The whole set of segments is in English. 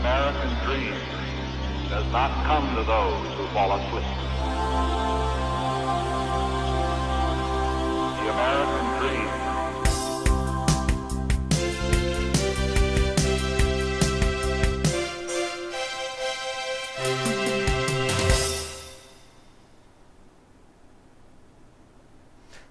American dream does not come to those who fall asleep. The American dream.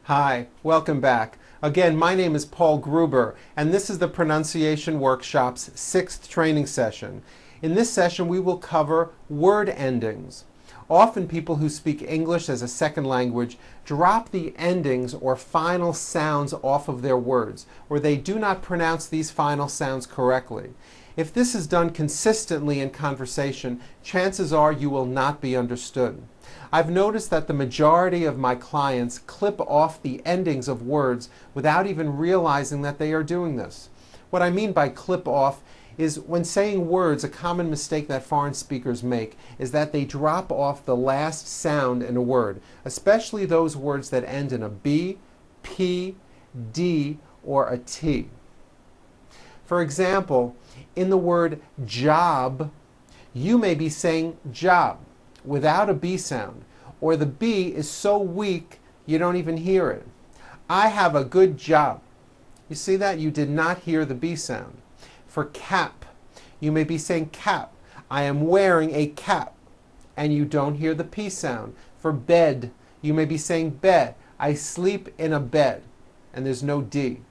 Hi, welcome back. Again, my name is Paul Gruber, and this is the Pronunciation Workshop's 6th training session. In this session, we will cover word endings. Often people who speak English as a second language drop the endings or final sounds off of their words, or they do not pronounce these final sounds correctly. If this is done consistently in conversation, chances are you will not be understood. I've noticed that the majority of my clients clip off the endings of words without even realizing that they are doing this. What I mean by clip off is when saying words, a common mistake that foreign speakers make is that they drop off the last sound in a word, especially those words that end in a B, P, D, or a T. For example, in the word job, you may be saying job without a B sound, or the B is so weak you don't even hear it. I have a good job. You see that? You did not hear the B sound. For cap, you may be saying cap. I am wearing a cap, and you don't hear the P sound. For bed, you may be saying bed. I sleep in a bed, and there's no D.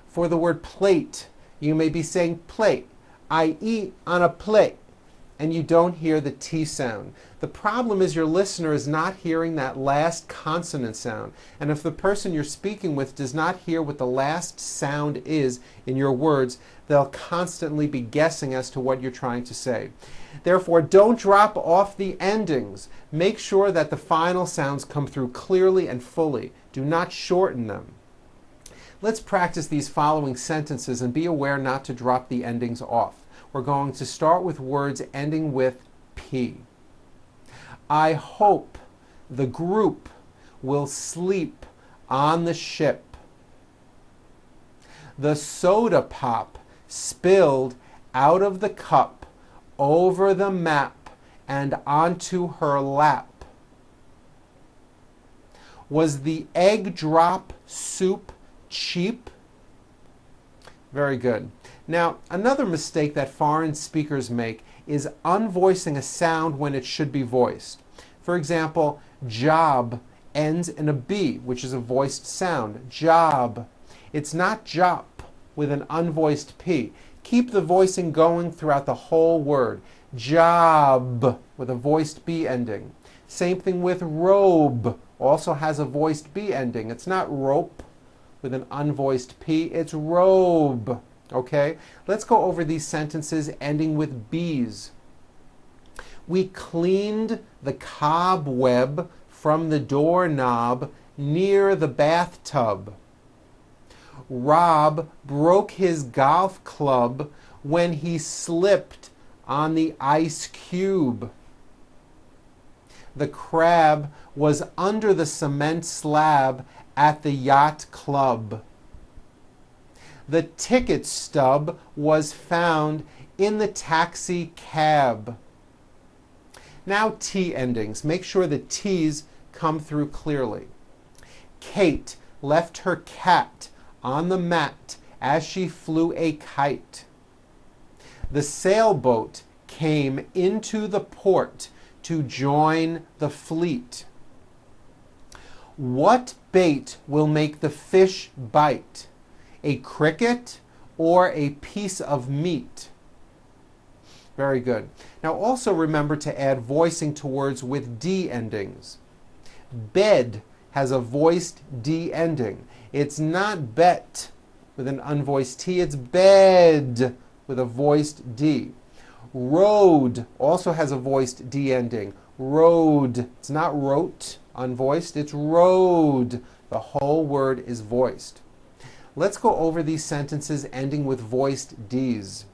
For the word plate, you may be saying plate. I eat on a plate, and you don't hear the T sound. The problem is your listener is not hearing that last consonant sound. And if the person you're speaking with does not hear what the last sound is in your words, they'll constantly be guessing as to what you're trying to say. Therefore, don't drop off the endings. Make sure that the final sounds come through clearly and fully. Do not shorten them. Let's practice these following sentences and be aware not to drop the endings off. We're going to start with words ending with P. I hope the group will sleep on the ship. The soda pop spilled out of the cup over the map and onto her lap. Was the egg drop soup cheap? Very good. Now, another mistake that foreign speakers make is unvoicing a sound when it should be voiced. For example, job ends in a B, which is a voiced sound. Job. It's not jop with an unvoiced P. Keep the voicing going throughout the whole word. Job with a voiced B ending. Same thing with robe. Also has a voiced B ending. It's not rope with an unvoiced P. It's robe. Okay, let's go over these sentences ending with B's. We cleaned the cobweb from the doorknob near the bathtub. Rob broke his golf club when he slipped on the ice cube. The crab was under the cement slab at the yacht club. The ticket stub was found in the taxi cab. Now T endings. Make sure the T's come through clearly. Kate left her cat on the mat as she flew a kite. The sailboat came into the port to join the fleet. What bait will make the fish bite? A cricket or a piece of meat? Very good. Now also remember to add voicing to words with D endings. Bed has a voiced D ending. It's not bet with an unvoiced T, it's bed with a voiced D. Road also has a voiced D ending. Road. It's not wrote, unvoiced, it's road. The whole word is voiced. Let's go over these sentences ending with voiced Ds.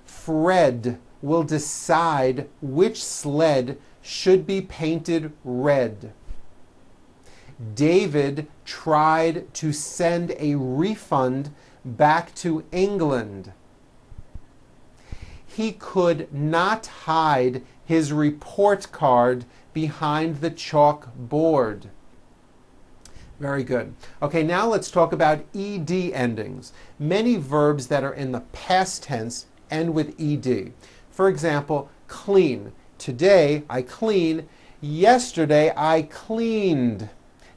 Fred will decide which sled should be painted red. David tried to send a refund back to England. He could not hide his report card behind the chalkboard. Very good. Okay, now let's talk about ed endings. Many verbs that are in the past tense end with ed. For example, clean. Today I clean. Yesterday I cleaned.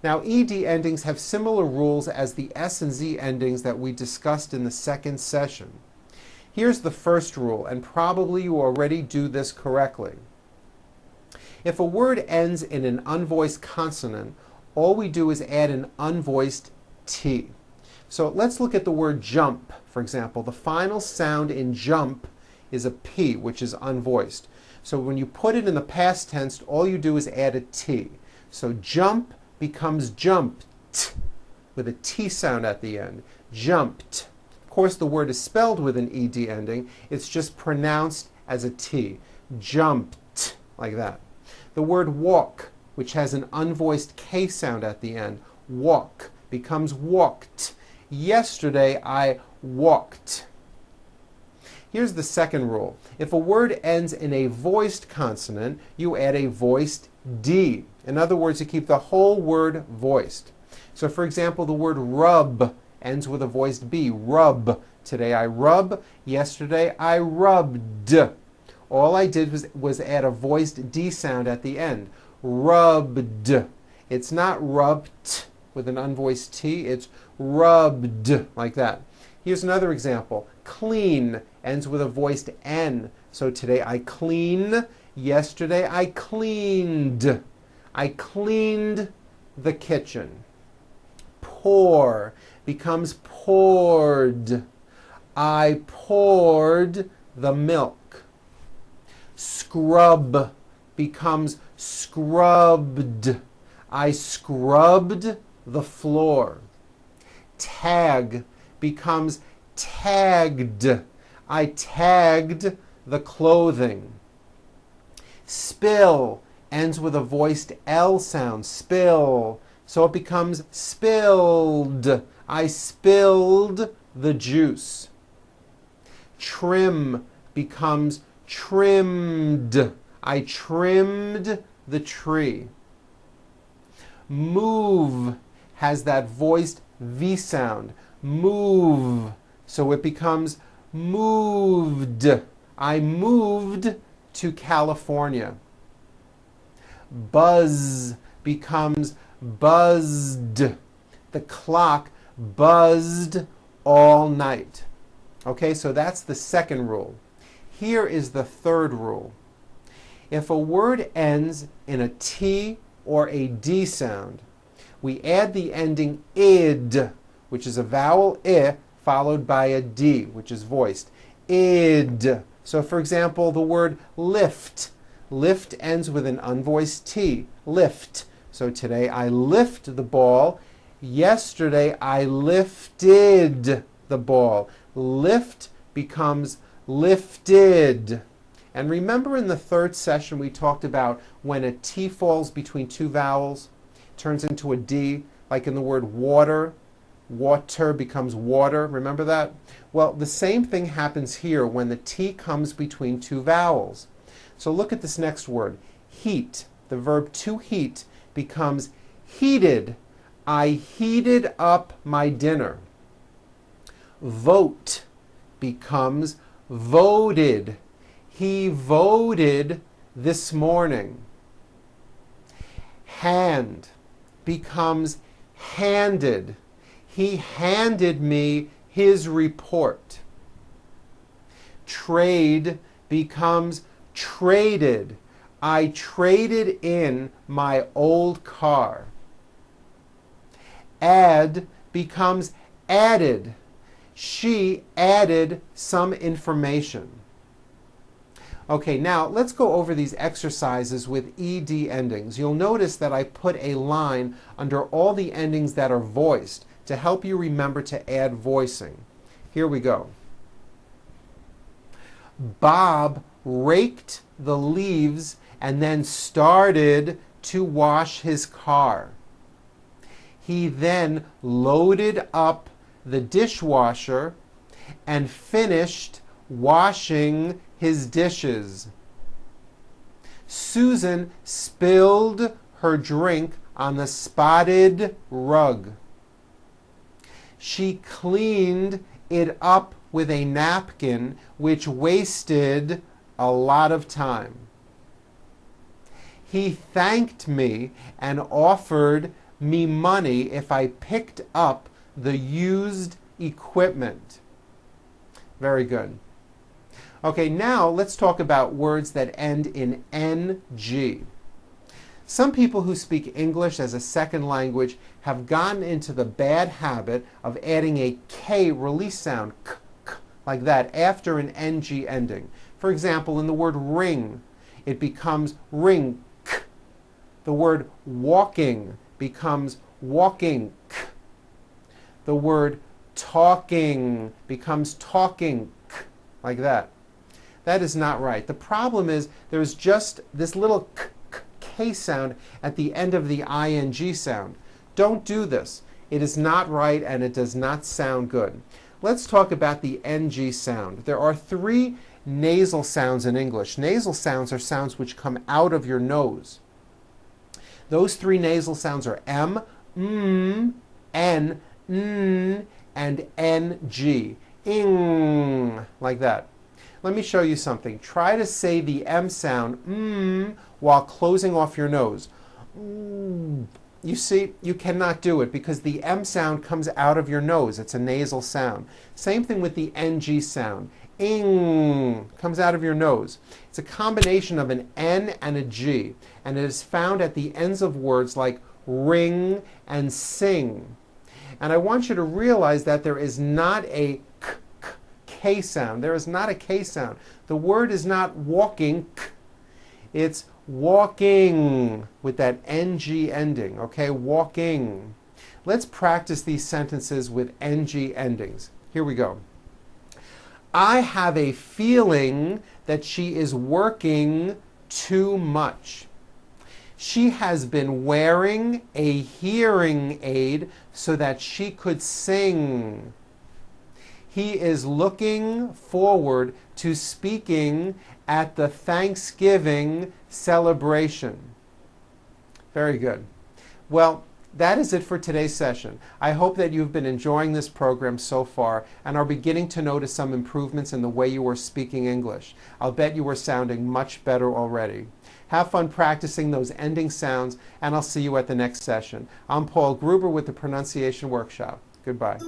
Now, ed endings have similar rules as the s and z endings that we discussed in the second session. Here's the first rule, and probably you already do this correctly. If a word ends in an unvoiced consonant, all we do is add an unvoiced T. So let's look at the word jump, for example. The final sound in jump is a P, which is unvoiced. So when you put it in the past tense, all you do is add a T. So jump becomes jumped with a T sound at the end. Jumped. Of course, the word is spelled with an ed ending. It's just pronounced as a T. Jumped, like that. The word walk, which has an unvoiced K sound at the end, walk, becomes walked. Yesterday I walked. Here's the second rule. If a word ends in a voiced consonant, you add a voiced D. In other words, you keep the whole word voiced. So for example, the word rub ends with a voiced B. Rub. Today I rub. Yesterday I rubbed. All I did was add a voiced D sound at the end. Rubbed. It's not rubbed with an unvoiced T. It's rubbed, like that. Here's another example. Clean ends with a voiced N. So today I clean. Yesterday I cleaned. I cleaned the kitchen. Pour becomes poured. I poured the milk. Scrub becomes scrubbed. I scrubbed the floor. Tag becomes tagged. I tagged the clothing. Spill ends with a voiced L sound. Spill. So it becomes spilled. I spilled the juice. Trim becomes trimmed. I trimmed the tree. Move has that voiced V sound. Move. So it becomes moved. I moved to California. Buzz becomes buzzed. The clock buzzed all night. Okay, so that's the second rule. Here is the third rule. If a word ends in a T or a D sound, we add the ending id, which is a vowel I, followed by a D, which is voiced. Id. So for example, the word lift. Lift ends with an unvoiced T. Lift. So today I lift the ball. Yesterday I lifted the ball. Lift becomes lifted. And remember in the third session we talked about when a T falls between two vowels, turns into a D, like in the word water. Water becomes water. Remember that? Well, the same thing happens here when the T comes between two vowels. So look at this next word. Heat. The verb to heat becomes heated. I heated up my dinner. Vote becomes voted. He voted this morning. Hand becomes handed. He handed me his report. Trade becomes traded. I traded in my old car. Add becomes added. She added some information. Okay, now let's go over these exercises with ed endings. You'll notice that I put a line under all the endings that are voiced to help you remember to add voicing. Here we go. Bob raked the leaves and then started to wash his car. He then loaded up the dishwasher and finished washing his dishes. Susan spilled her drink on the spotted rug. She cleaned it up with a napkin, which wasted a lot of time. He thanked me and offered me money if I picked up the used equipment. Very good. Okay, now let's talk about words that end in ng. Some people who speak English as a second language have gotten into the bad habit of adding a K release sound, k, k, like that, after an ng ending. For example, in the word ring, it becomes ring, k. The word walking becomes walking, k. The word talking becomes talking, k, like that. That is not right. The problem is there's just this little k, K sound at the end of the ing sound. Don't do this. It is not right and it does not sound good. Let's talk about the ng sound. There are 3 nasal sounds in English. Nasal sounds are sounds which come out of your nose. Those 3 nasal sounds are M, N, N, and NG. Ing, like that. Let me show you something. Try to say the M sound, while closing off your nose. You see, you cannot do it because the M sound comes out of your nose. It's a nasal sound. Same thing with the NG sound. Ing comes out of your nose. It's a combination of an N and a G, and it is found at the ends of words like ring and sing. And I want you to realize that there is not a K sound. There is not a K sound. The word is not walking, k. It's walking with that ng ending, okay? Walking. Let's practice these sentences with ng endings. Here we go. I have a feeling that she is working too much. She has been wearing a hearing aid so that she could sing. He is looking forward to speaking at the Thanksgiving celebration. Very good. Well, that is it for today's session. I hope that you've been enjoying this program so far and are beginning to notice some improvements in the way you are speaking English. I'll bet you are sounding much better already. Have fun practicing those ending sounds, and I'll see you at the next session. I'm Paul Gruber with the Pronunciation Workshop. Goodbye.